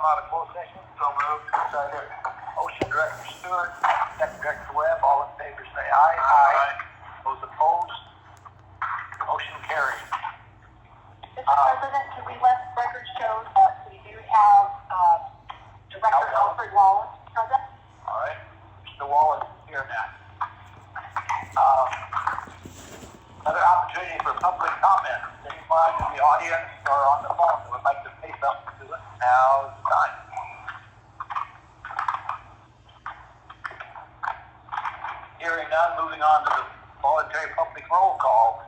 out of closed session. So moved. Second. Motion, Director Stewart, Second Director Webb, all in favor say aye. Aye. Those opposed? Motion carried. Mr. President, can we let the record show that we do have Director Alfred Wallace present? All right. Mr. Wallace is here now. Another opportunity for public comment. Anyone in the audience or on the phone that would like to say something to us, now is the time. Hearing none, moving on to the voluntary public roll call.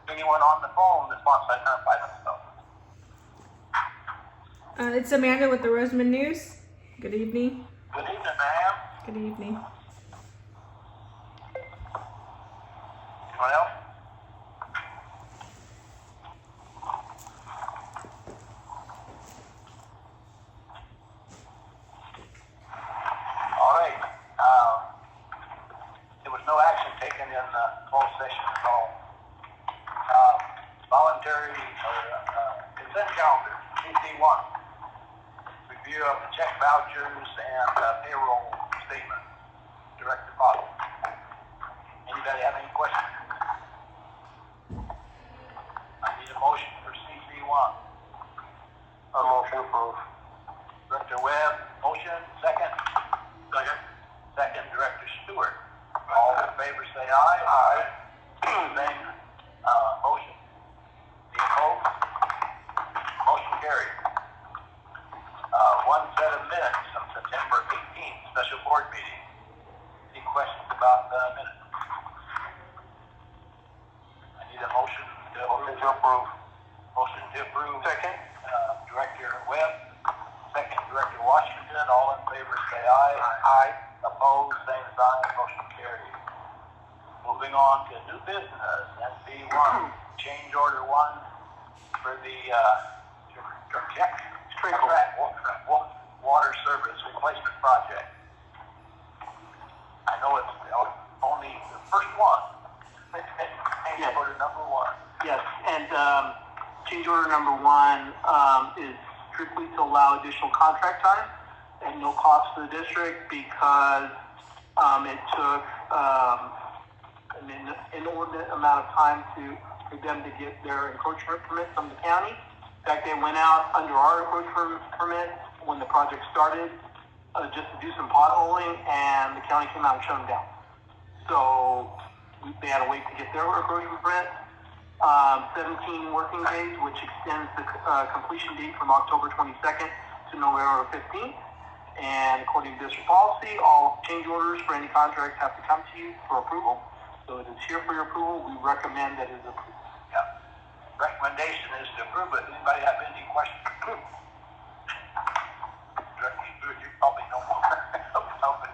Anyone on the phone that wants to identify themselves? It's Amanda with the Roseman News. Good evening. Good evening, ma'am. Good evening. Anyone else? All right. There was no action taken in the closed session at all. Voluntary consent calendar, CC1. Review of the check vouchers and payroll statement. Director Potter. Anybody have any questions? I need a motion for CC1. A motion approved. Director Webb, motion. Second. Second. Second, Director Stewart. All in favor say aye. Aye. Same motion. Any opposed? Motion carried. One set of minutes from September 18th, special board meeting. Any questions about the minutes? I need a motion to approve. Motion to approve. Second. Director Webb. Second, Director Washington. All in favor say aye. Aye. Opposed, same sign. Motion carried. Moving on to new business. NB1. Change order 1 for the water service replacement project. I know it's only the first one. Change order number 1. Yes, and change order number 1 is strictly to allow additional contract time and no cost to the district because it took an inordinate amount of time for them to get their encroachment permit from the county. In fact, they went out under our encroachment permit when the project started just to do some potholing, and the county came out and shut them down. So they had to wait to get their encroachment permit. 17 working days, which extends the completion date from October 22nd to November 15th. And according to district policy, all change orders for any contracts have to come to you for approval. So it is here for your approval. We recommend that it is approved. Yeah. Recommendation is to approve it. Anybody have any questions? Director Stewart, you probably know more about it.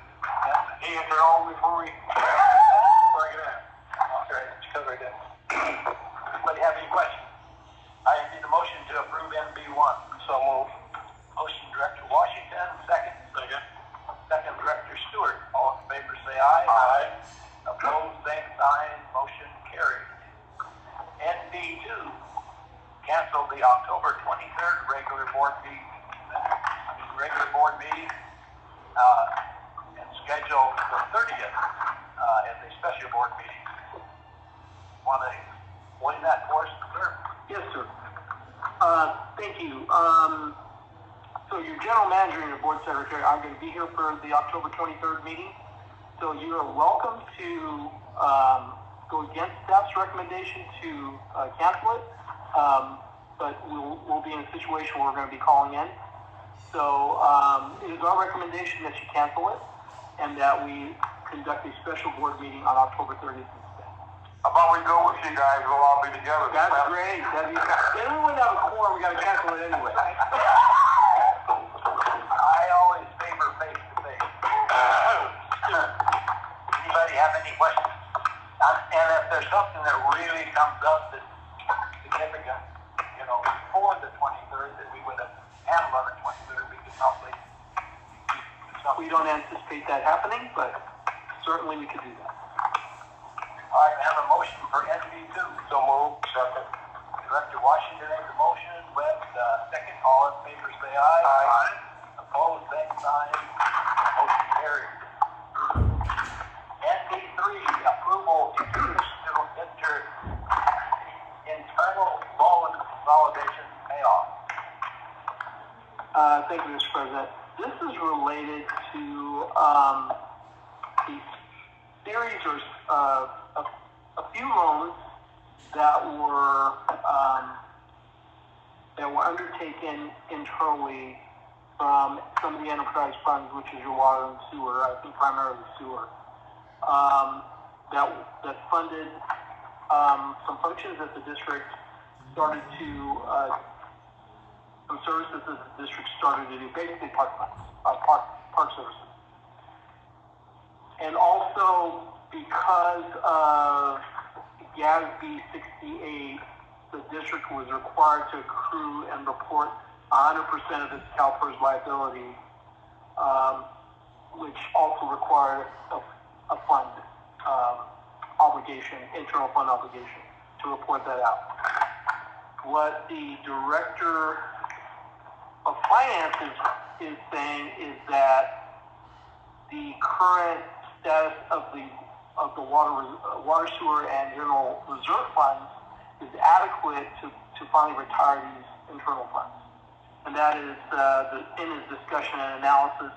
He and their own before we bring it in. Okay, let's cover it in. Anybody have any questions? I need a motion to approve NB1. So moved. Motion, Director Washington. Second. Second. Second, Director Stewart. All in favor say aye. Aye. Opposed, same sign. Motion carried. NB2. Cancel the October 23rd regular board meeting. And schedule the 30th as a special board meeting. Want to explain that for us, sir? Yes, sir. Thank you. So your general manager and your board secretary are going to be here for the October 23rd meeting. So you are welcome to go against staff's recommendation to cancel it. But we'll be in a situation where we're going to be calling in. So it is our recommendation that you cancel it and that we conduct a special board meeting on October 30th instead. How about we go with you guys? We'll all be together. That's great. Then we wouldn't have a quorum. We got to cancel it anyway. I always favor face-to-face. Anybody have any questions? And if there's something that really comes up that's significant, before the 23rd, that we would have handled on the 23rd, we could probably do something. We don't anticipate that happening, but certainly we could do that. All right, I have a motion for NB2. So moved. Second. Director Washington makes a motion. Webb, second. All in favor say aye. Aye. Opposed, same sign. Motion carries. NB3, approval internal loan consolidation payoff. Thank you, Mr. President. This is related to the series or a few loans that were undertaken internally from some of the enterprise funds, which is your water and sewer, I think primarily sewer, that funded some functions that the district started to, some services that the district started to do, basically park services. And also because of GASB 68, the district was required to accrue and report 100% of its CalPERS liability, which also required a fund obligation, internal fund obligation, to report that out. What the director of finance is saying is that the current status of the water, sewer, and general reserve funds is adequate to finally retire these internal funds. And that is in his discussion and analysis,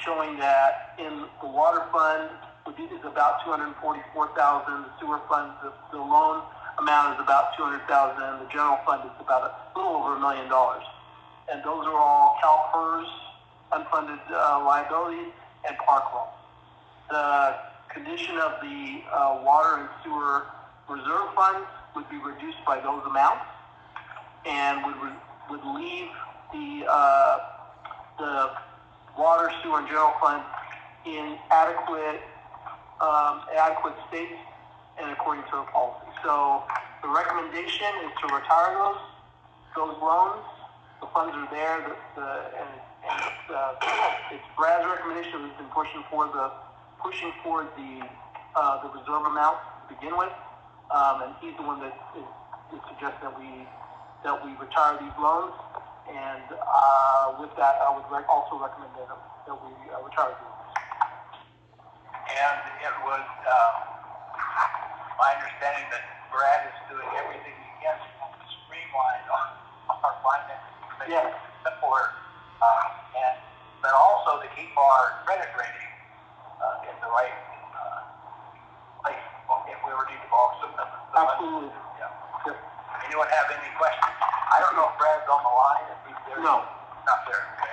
showing that in the water fund is about $244,000, the sewer fund, the loan amount is about $200,000, and the general fund is about a little over $1 million. And those are all CalPERS unfunded liabilities and park loans. The condition of the water and sewer reserve funds would be reduced by those amounts, and would leave the water, sewer, and general fund in adequate states and according to a policy. So the recommendation is to retire those loans. The funds are there, it's Brad's recommendation. We've been pushing for the reserve amount to begin with, and he's the one that is suggesting that we retire these loans. And with that, I would also recommend that we retire these loans. And it was my understanding that Brad is doing everything he can to streamline our finance committee, yes, simpler, and but also to keep our credit rating in the right place if we ever need to borrow some. Absolutely. Yeah. Yep. Anyone have any questions? I don't know if Brad's on the line. If he's there. No. Not there. Okay.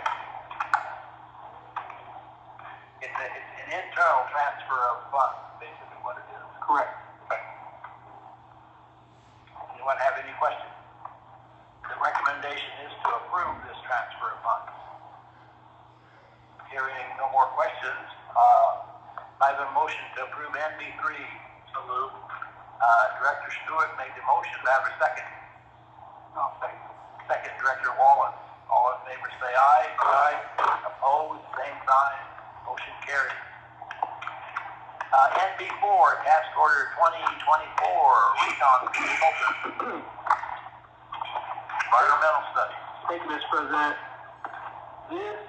It's an internal transfer of funds, basically what it is. Correct. Okay. Anyone have any questions? The recommendation is to approve this transfer of funds. Hearing no more questions, I have a motion to approve NB3. So moved. Director Stewart made the motion. Do I have a second? I'll second. Second, Director Wallace. All in favor say aye. Aye. Opposed, same sign. Motion carries. NB4, Task Order 2024, Recon Consultant. Environmental Studies. Thank you, Mr. President. This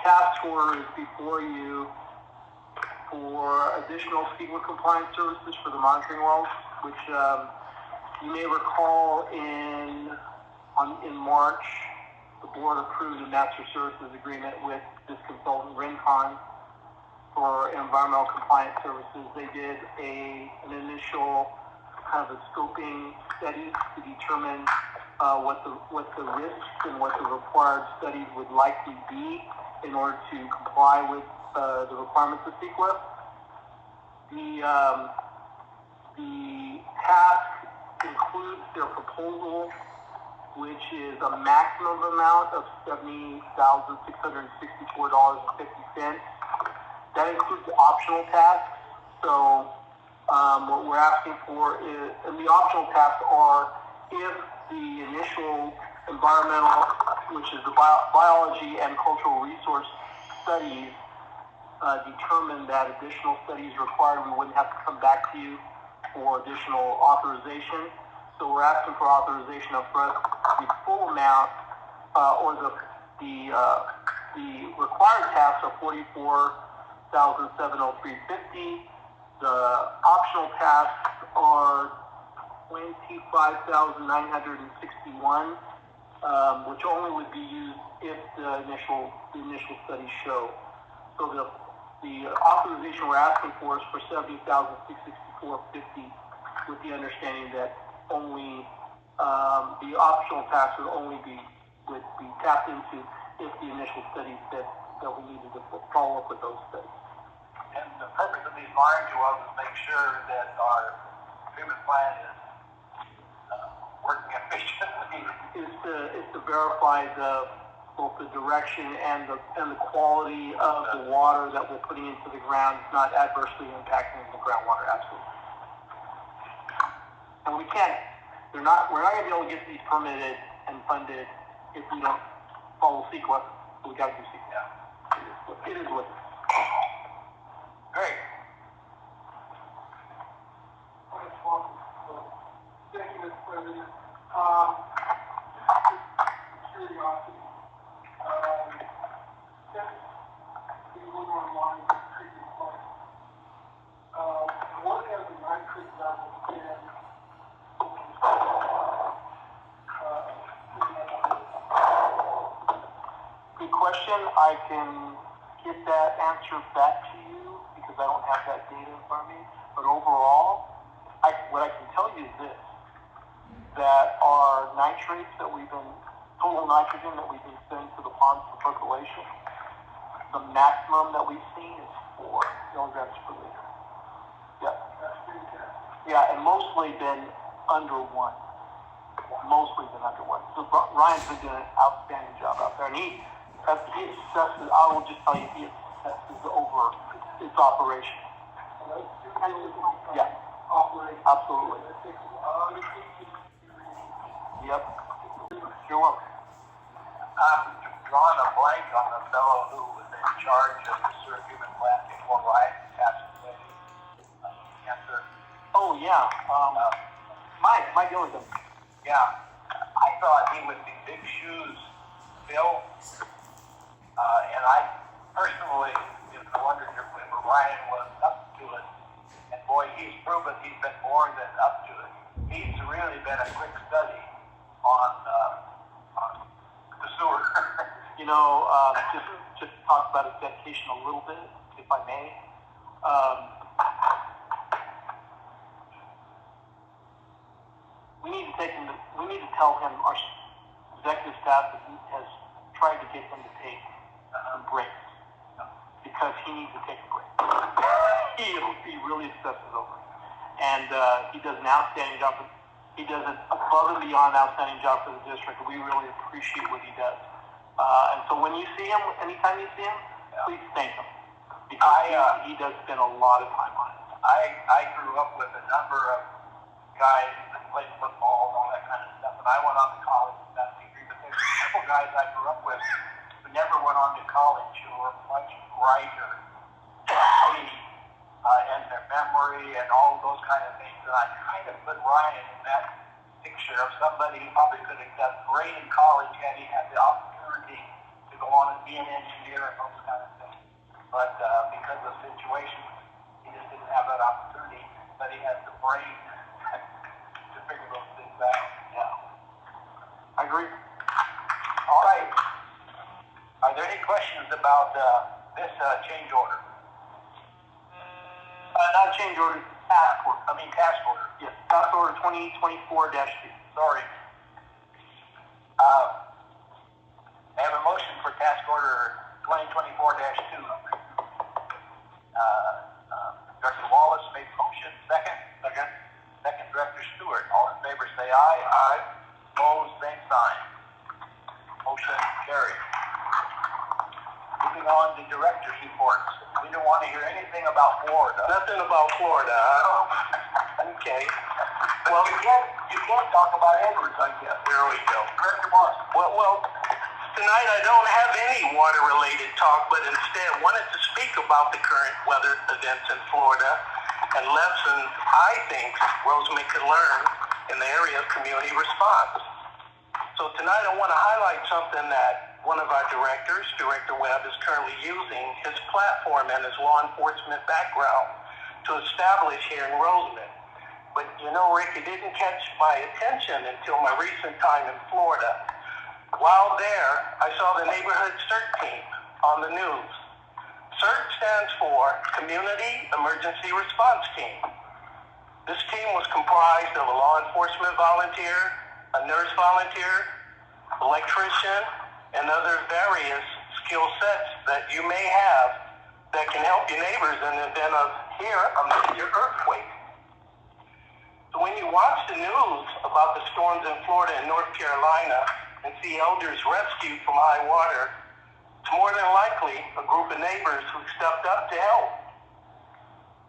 task order is before you for additional FEMA compliance services for the monitoring wells, which you may recall in March, the board approved a master services agreement with this consultant, Rincon, for environmental compliance services. They did an initial kind of a scoping study to determine what the risks and what the required studies would likely be in order to comply with the requirements of CEQA. The task includes their proposal, which is a maximum amount of $70,664.50. That includes optional tasks. So what we're asking for is, and the optional tasks are if the initial environmental, which is the biology and cultural resource studies, determine that additional studies required, we wouldn't have to come back to you for additional authorization. So we're asking for authorization of the full amount, or the required tasks are $44,703.50. The optional tasks are $25,961, which only would be used if the initial studies show. So the authorization we're asking for is for $70,664.50, with the understanding that only the optional tasks would be tapped into if the initial studies that we needed to follow up with those studies. And the purpose of these large wells is make sure that our treatment plant is working efficiently. Is to verify both the direction and the quality of the water that we're putting into the ground is not adversely impacting the groundwater. Absolutely. And we're not going to be able to get these permitted and funded if we don't follow CEQA. So we got to do CEQA. Yeah. It is what it is. Great. Thank you, Mr. President. Curiosity. We went online to treatment plant. What has the nitrate level been? Good question. I can get that answer back to you because I don't have that data in front of me. But overall, what I can tell you is this, that our nitrates total nitrogen that we've been sending to the ponds for percolation, the maximum that we've seen is 4 milligrams per liter. Yeah. Yeah, and mostly been under 1. Mostly been under 1. So Ryan's been doing an outstanding job out there. And he assesses, I will just tell you, he assesses over its operation. Yeah. Absolutely. Yep. You're welcome. I'm drawing a blank on the fellow who was in charge of the sewer treatment plant before Ryan passed away. Cancer. Oh, yeah. Mike Gilligan. Yeah. I thought he would be big shoes to fill. And I personally wondered if Ryan was up to it. And boy, he's proven he's been more than up to it. He's really been a quick study on the sewer. Just talk about his dedication a little bit, if I may. We need to tell him, our executive staff has tried to get him to take some breaks because he needs to take a break. He really obsesses over it. And he does an outstanding job. He does an above and beyond outstanding job for the district. We really appreciate what he does. And so when you see him, anytime you see him, please thank him. Because he does spend a lot of time on it. I grew up with a number of guys that played football and all that kind of stuff. And I went on to college with that degree. But there's a couple guys I grew up with who never went on to college who were much brighter and their memory and all those kind of things. And I kind of put Ryan in that picture of somebody who probably could have done great in college had he had the opportunity to go on and be an engineer and those kind of things. But because of the situation, he just didn't have that opportunity. But he has the brain to figure those things out. Yeah. I agree. All right. Are there any questions about this change order? Not change order, task order. Task order. Yes, task order 2024-2. Sorry. I have a motion for task order 2024-2. Director Wallace made the motion. Second. Second, Director Stewart. All in favor say aye. Aye. Opposed, same sign. Motion carried. Moving on to director's reports. We don't want to hear anything about Florida. Nothing about Florida, huh? Okay. Well, you can't talk about Edwards, I guess. There we go. Director Wallace. Well, tonight I don't have any water-related talk, but instead wanted to speak about the current weather events in Florida and lessons I think Roseman could learn in the area of community response. So tonight I want to highlight something that one of our directors, Director Webb, is currently using his platform and his law enforcement background to establish here in Roseman. But you know, Rick, it didn't catch my attention until my recent time in Florida. While there, I saw the neighborhood CERT team on the news. CERT stands for Community Emergency Response Team. This team was comprised of a law enforcement volunteer, a nurse volunteer, electrician, and other various skill sets that you may have that can help your neighbors in the event of a major earthquake. So when you watch the news about the storms in Florida and North Carolina and see elders rescued from high water, it's more than likely a group of neighbors who stepped up to help.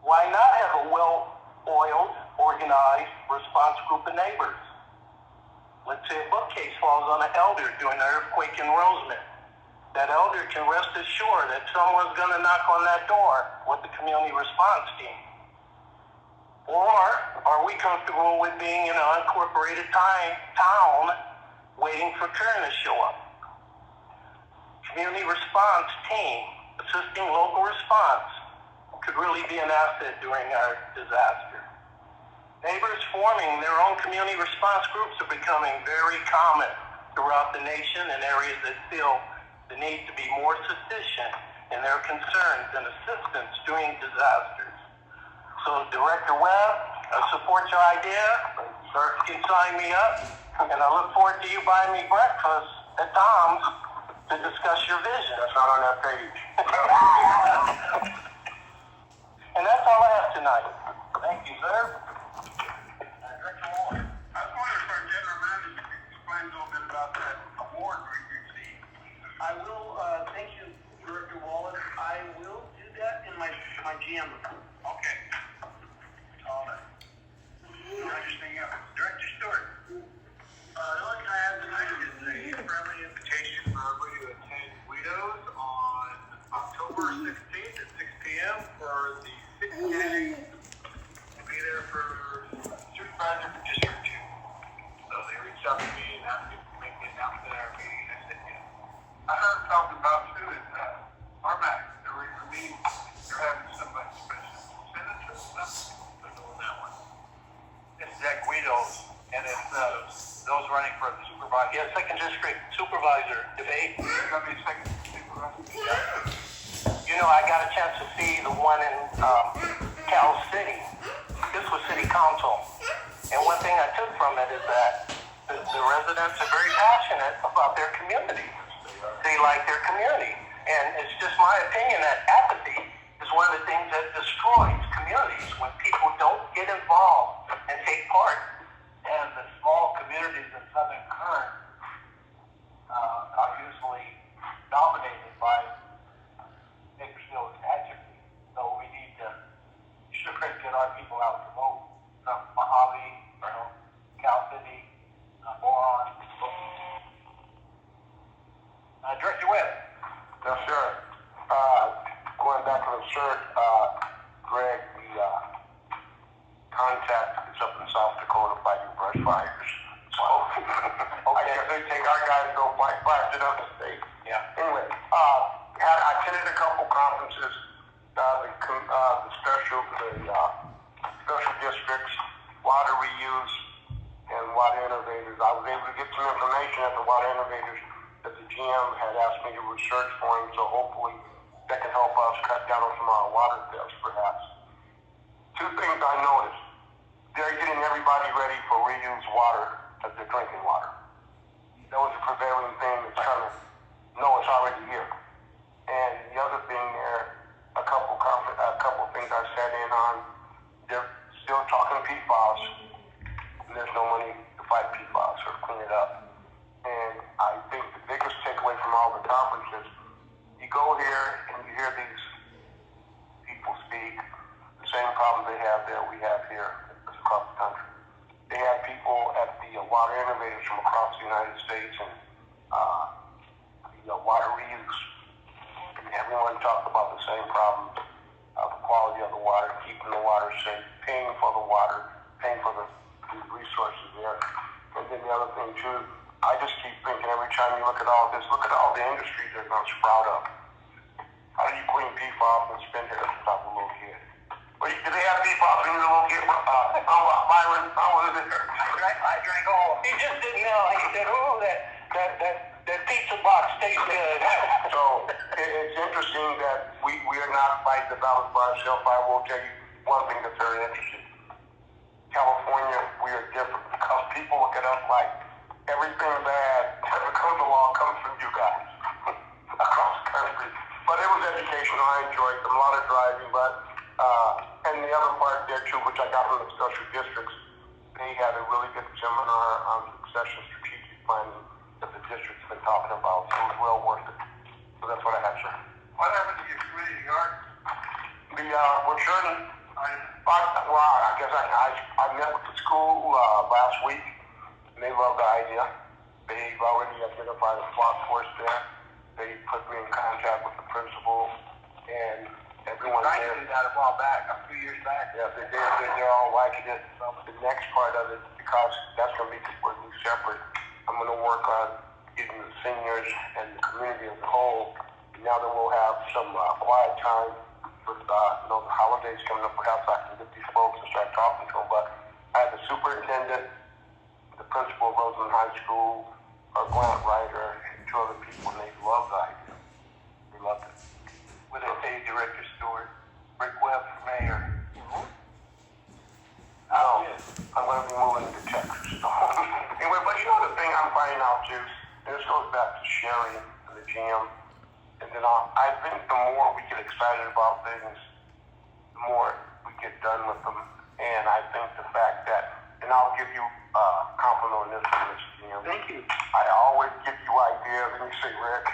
Why not have a well-oiled, organized response group of neighbors? Let's say a bookcase falls on an elder during an earthquake in Roseman. That elder can rest assured that someone's going to knock on that door with the community response team. Or are we comfortable with being in an unincorporated town waiting for Kern to show up? Community response team assisting local response could really be an asset during our disaster. Neighbors forming their own community response groups are becoming very common throughout the nation in areas that feel the need to be more sufficient in their concerns and assistance during disasters. So Director Webb, I support your idea. Sir, you can sign me up, and I look forward to you buying me breakfast at Tom's to discuss your vision. That's not on that page. And that's all I have tonight. Thank you, sir. Director Waller. I was wondering if our general manager could explain a little bit about that award we received. I will, thank you, Director Wallace. I will do that in my GM report. Okay. All right. Interesting. Director Stewart. The only thing I have tonight is a friendly invitation for everybody to attend Guido's on October 16th at 6 p.m. for the 6th day. We'll be there for supervisor for District 2. So they reached out to me and asked me to make the announcement at our meeting, and I said, yeah. I heard something about too is RMAC, for me, they're having somebody special senator or something. I don't know that one. It's at Guido's, and it's those running for the supervisor. Yeah, second district supervisor debate. There's going to be a second supervisor. You know, I got a chance to see the one in Cal City. This was city council. And one thing I took from it is that the residents are very passionate about their community. They like their community. And it's just my opinion that apathy is one of the things that destroys communities when people don't get involved and take part. And the small communities in Southern Kern are usually dominated by Bakersfield and Hatcherby. So we need to sure get our people out to vote from Mojave, Cal City, Boron. Director Webb. Yes, sir. Going back to the CERT, Greg, the contact is up in South Dakota fighting brush fires. So, I guess they take our guys to go fight fires in other states. Yeah. Anyway, I attended a couple conferences, the special districts, water reuse, and water innovators. I was able to get some information at the water innovators that the GM had asked me to research for him, so hopefully that can help us cut down on some of our water bills, perhaps. Two things I noticed. They're getting everybody ready for reused water as their drinking water. That was a prevailing thing that's kind of, no, it's already here. And the other thing there, a couple things I sat in on, they're still talking PFAS, and there's no money to fight PFAS or clean it up. And I think the biggest takeaway from all the conferences, you go here and you hear these people speak, the same problems they have there, we have here across the country. They have people at the water innovators from across time you look at all this, look at all the industries that are going to sprout up. How do you clean PFAS and spend it without a little kid? Well, do they have PFAS when you're a little kid? Byron, how was it? I drank all. He just didn't know. He said, "Oh, that pizza box tastes good." So it's interesting that we are not fighting the battles by ourselves. I will tell you one thing that's very interesting. California, we are different because people look at us like everything bad that becomes a law comes from you guys across the country. But it was educational. I enjoyed it. A lot of driving, but and the other part there too, which I got from the special districts, they had a really good seminar on succession strategic planning that the district's been talking about. So it was well worth it. So that's what I have, sir. What happened to your community yard? We're sure. Well, I guess I met with the school last week, and they love the idea. They've already identified a plot force there. They put me in contact with the principal, and everyone I there. did that a while back, a few years back. Yeah, they're all liking it. The next part of it, because that's going to be completely separate, I'm going to work on getting the seniors and the community as a whole. Now that we'll have some quiet time with the holidays coming up, perhaps I can get these folks and start talking to them. But I had the superintendent, the principal of Roseland High School, our grant writer, and 2 other people, and they loved the idea. They loved it. With a director Stewart, Rick Webb for mayor. No, I'm going to be moving to Texas. Anyway, but you know the thing I'm finding out too, and this goes back to Sherry and the GM, and then I think the more we get excited about things, the more we get done with them. And I think the fact that, and I'll give you a compliment on this one, Mr. GM. Thank you. I always give you ideas, and you say, Rick,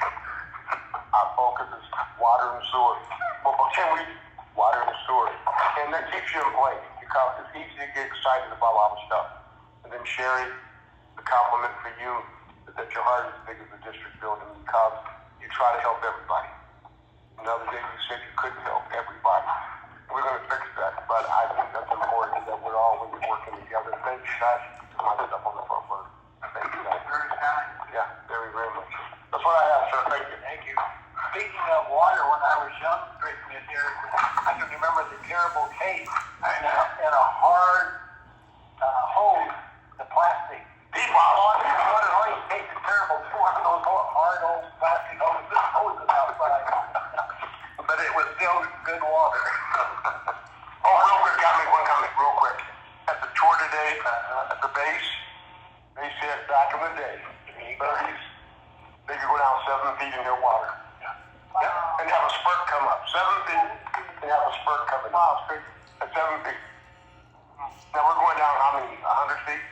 our focus is water and sewer. Well, can we water and sewer? And that keeps you in place because it's easy to get excited about a lot of stuff. And then Sherry, the compliment for you is that your heart is as big as the district building because you try to help everybody. Another day you said you couldn't help everybody. We're going to fix that, but I think that's important that we're all working together. Thank you guys. My stuff on the front burner. Thank you guys. Very kind. Yeah, very, very much. That's what I have, sir. Thank you. Thank you. Speaking of water, when I was young, drinking it here, I can remember the terrible taste in a hard hose, the plastic. Water always tasted terrible for those hard old plastic hoses outside. But it was still good water. Oh, real quick, got me one comment, real quick. At the tour today, at the base, they said back in the day, in the 30s, they could go down 7 feet in their water. Yeah. And have a spurt come up. 7 feet, and have a spurt coming up. At 7 feet. Now we're going down how many? 100 feet?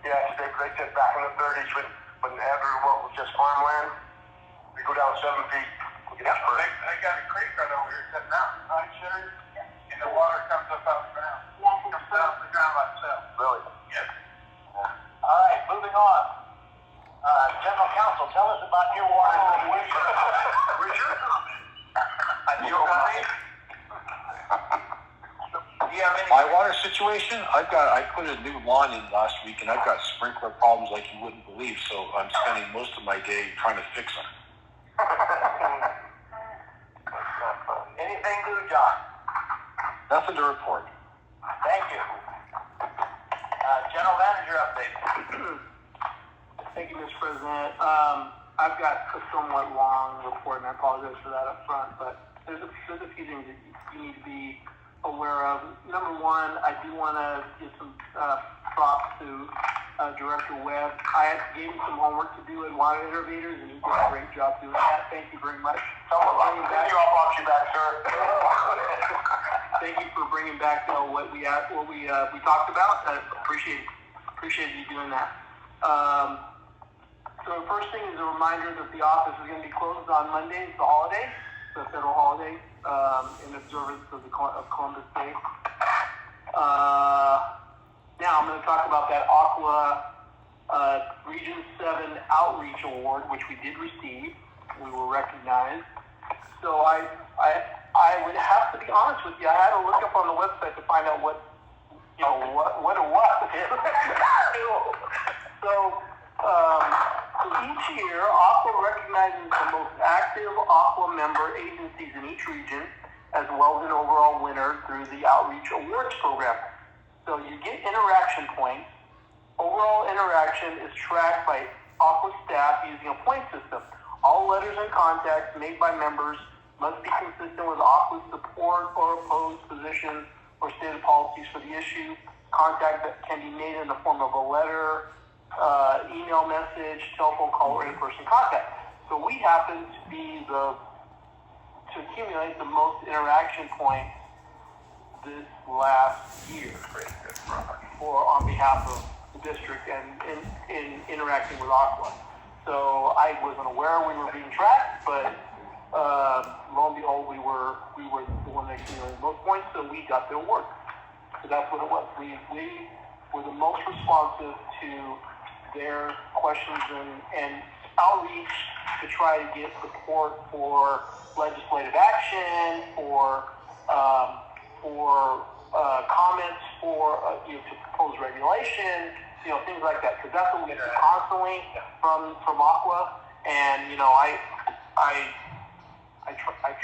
Yeah, they said back in the 30s when everyone was just farmland, we go down 7 feet. They got a creek right over here, it's that mountain, right, Sherry? And the water comes up out the ground. Comes down the ground by itself. Really? Yes. All right, moving on. General Counsel, tell us about your water situation. Where's your comment? Your comment? Do you have any? My water situation, I put a new lawn in last week and I've got sprinkler problems like you wouldn't believe, so I'm spending most of my day trying to fix them. Anything new, John? Nothing to report. Thank you. General Manager update. Thank you, Mr. President. I've got a somewhat long report, and I apologize for that up front, but there's a few things that you need to be aware of. Number one, I do want to give some props to Director Webb. I gave him some homework to do in water innovators, and he did a great job doing that. Thank you very much. I'll box you back, sir. Thank you for bringing back what we talked about. I appreciate you doing that. So the first thing is a reminder that the office is going to be closed on Monday. It's the holiday, the federal holiday, in observance of Columbus Day. Now I'm going to talk about that Aqua Region 7 Outreach Award, which we did receive. We were recognized. So I would have to be honest with you. I had to look up on the website to find out what it was. So Each year, Aqua recognizes the most active Aqua member agencies in each region, as well as an overall winner through the Outreach Awards program. So you get interaction points. Overall interaction is tracked by Aqua staff using a point system. All letters and contacts made by members must be consistent with Aqua's support or opposed positions or stated policies for the issue. Contact that can be made in the form of a letter, email message, telephone call, or in-person contact. So we happen to accumulate the most interaction points this last year on behalf of the district and in interacting with Aqua. So I wasn't aware we were being tracked, but lo and behold, we were the one that accumulated the most points, so we got the award. So that's what it was. We were the most responsive to their questions and outreach to try to get support for legislative action, for comments to propose regulation, things like that. Because that's what we do constantly from Aqua. And I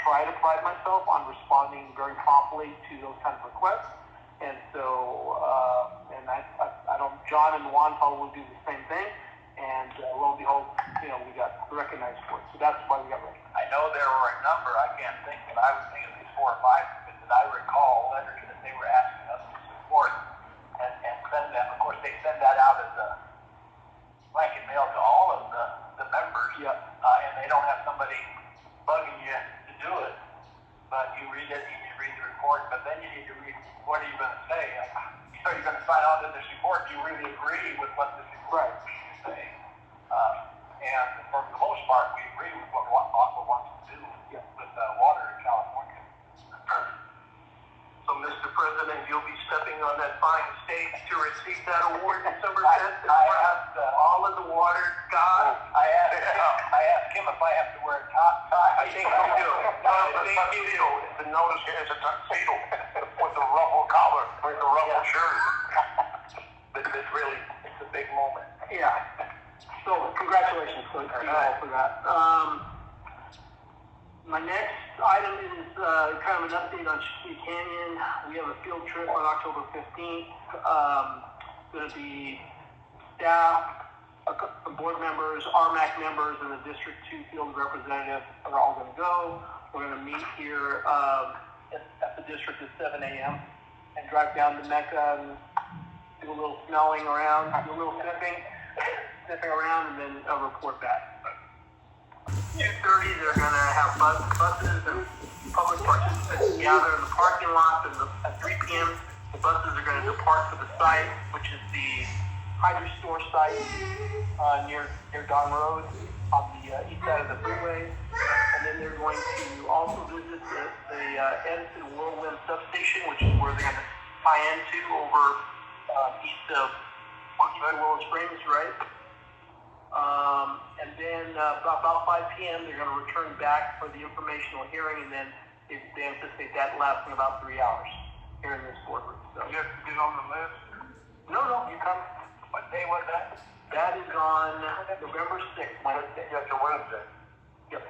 try to pride myself on responding very promptly to those kinds of requests. And so, I don't. John and Juan probably do the same thing. And lo and behold, we got recognized for it. So that's why we got recognized. I know there were a number, I can't think, but I was thinking at least 4 or 5 that I recall letters that they were asking us to support and send them. Of course, they send that out as a blanket mail to all of the members. Yeah. And they don't have somebody bugging you to do it. But you read it, you read the report, but then you need to read, what are you going to say? Are you going to sign on to this report? Do you really agree with what this report is saying? And for the most part, we agree with what Aqua wants to do with water in California. So, Mr. President, you'll be stepping on that fine stage to receive that award December 10th? I asked all of the water gods. I asked him if I have to wear a tie. I think you do. I think you do. The notice here is a tuxedo with the ruffle collar, with the ruffle shirt. It's really, it's a big moment. Yeah. So congratulations to you all for that. My next item is kind of an update on Chiquita Canyon. We have a field trip on October 15th. Going to be staff, some board members, RMAC members, and the District 2 field representative are all going to go. We're going to meet here at the district at 7 a.m. and drive down to Mecca and do a little smelling around, do a little sniffing around, and then report back. 2:30, they're going to have buses and public participants gather in the parking lot. And at 3 p.m., the buses are going to depart for the site, which is the Hydro Store site near Don Road on the east side of the freeway. And then they're going to also visit the Edison Whirlwind substation, which is where they're going to tie into over east of Willow Springs, right? And then about 5 p.m. they're going to return back for the informational hearing, and then they anticipate that lasting about 3 hours here in this boardroom. So You have to get on the list. no, you come. What day was that? That is on November 6th, Wednesday. Yeah, it's a Wednesday. Yep.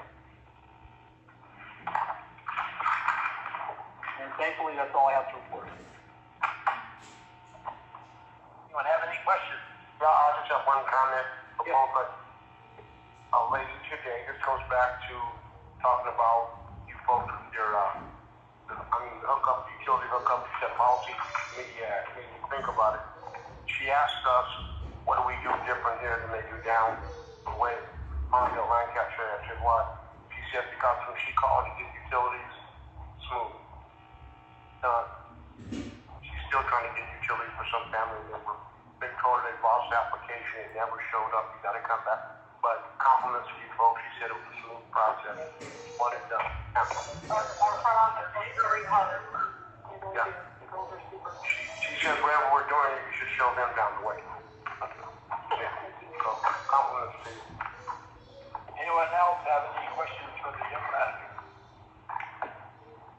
And thankfully, that's all I have to report. Anyone have any questions? Yeah, I just have one comment. Yeah. But lady today, this goes back to talking about you folks with your, utility hookup, set policy, media, when you think about it. She asked us, what do we do different here than they do down the way on the Lancaster? I said, what? She said, because when she called to get utilities smooth. She's still trying to get utilities for some family member. They told her they lost the application, it never showed up, you gotta come back. But compliments to you folks, she said it was a smooth process. What it done. Our front office is very hard. Yeah. The girls are super. She said whatever we're doing, you should show them down the way. Yeah. So compliments to you. Anyone else have any questions for the young manager?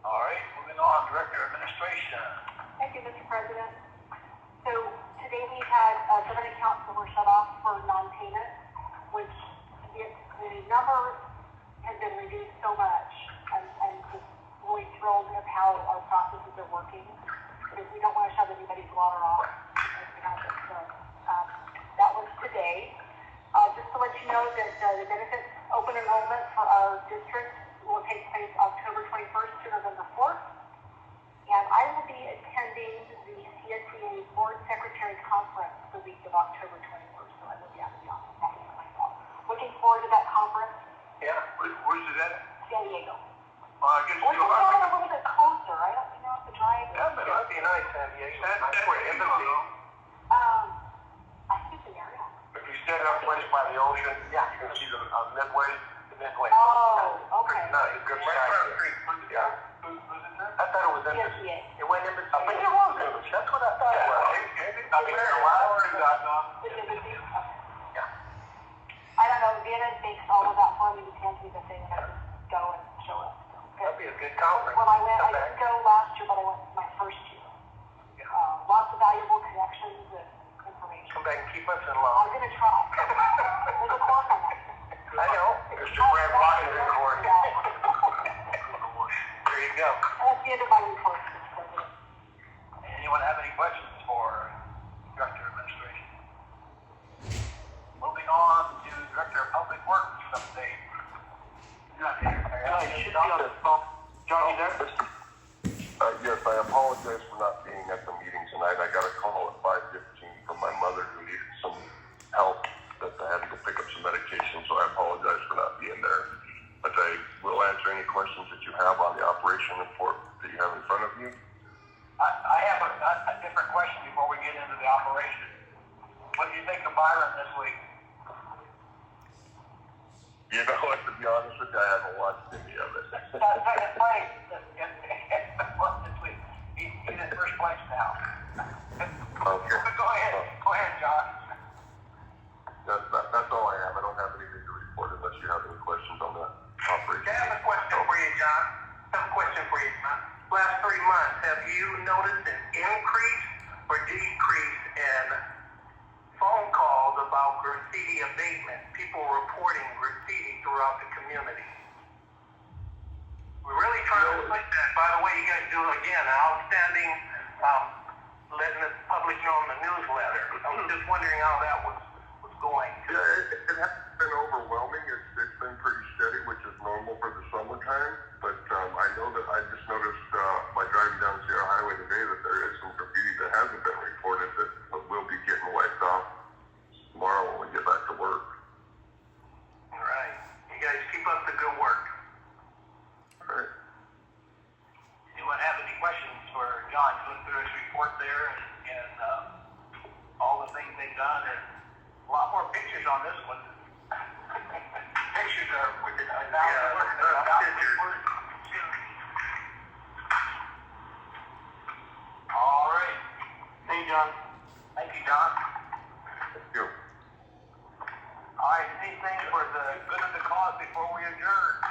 All right, moving on, Director of Administration. Thank you, Mr. President. So today we had 7 accounts that were shut off for non-payment, which number has been reduced so much, and just really thrilled at how our processes are working, because we don't want to shove anybody's water off. So, that was today. Just to let you know that the benefits open enrollment for our district will take place October 21st to November 4th. And I will be attending the CSEA Board Secretary Conference the week of October 21st. So I will be out of the office talking to myself. Looking forward to that conference. Yeah, where's it at? San Diego. I guess Or you'll just have a little bit closer. I don't have to drive. Yeah, but that'd be nice, San Diego. That's where embassy. I think the area. If you stand up place by the ocean, you can see the Midway. Midway. Oh, okay. Pretty nice, good Right sight. across the street. Yeah. Was it there? I thought it was embassy. CSEA. It went in between. I think it was embassy. That's what I thought it was. I've been there a while. With embassy? Okay. Yeah. I don't know. Vienna makes all of that for me. He hands me the thing and I just go and show up. That'd be a good conference. When I went, Come I back. didn't go last year, but I went my first year. Lots of valuable connections and information. Come back and keep us in I'm law. going to try. There's a clock on that. I know. Mr. Brad Block is in court. There you go. That's the end of my report, Mr. President. Anyone have any questions for Director of Administration? Moving on to Director of Public Works update. You're not there. It should be on the phone. John, you there? Yes, I apologize for not being at the meeting tonight. I got a call at 5:15 from my mother who needed some help, that I had to go pick up some medication, so I apologize for not being there. But I will answer any questions that you have on the operation report that you have in front of you. I have a different question before we get into the operation. What do you think of Byron this week? You know what, to be honest with you, I haven't watched any of it. Second place this week. He's in first place now. Okay. Go ahead, John. That's all I have. I don't have anything to report unless you have any questions on the operation. I have a question for you, John. Last 3 months, have you noticed an increase or decrease in phone calls about graffiti abatement? People reporting graffiti throughout the community. We're really trying to push that. By the way, you guys do again outstanding, letting the public know in the newsletter. I was just wondering how that was going. Yeah, it hasn't been overwhelming. It's been pretty steady, which is normal for the summertime. But I know that I just noticed by driving down Sierra Highway today that there is some graffiti that hasn't been reported that will be getting wiped off tomorrow when we get back to work. All right. You guys keep up the good work. All right. Anyone have any questions for John? He went through his report there and all the things they've done, and a lot more pictures on this one. Pictures are within All right. Hey, John. Thank you, John. Thank you. All right, anything for the good of the cause before we adjourn?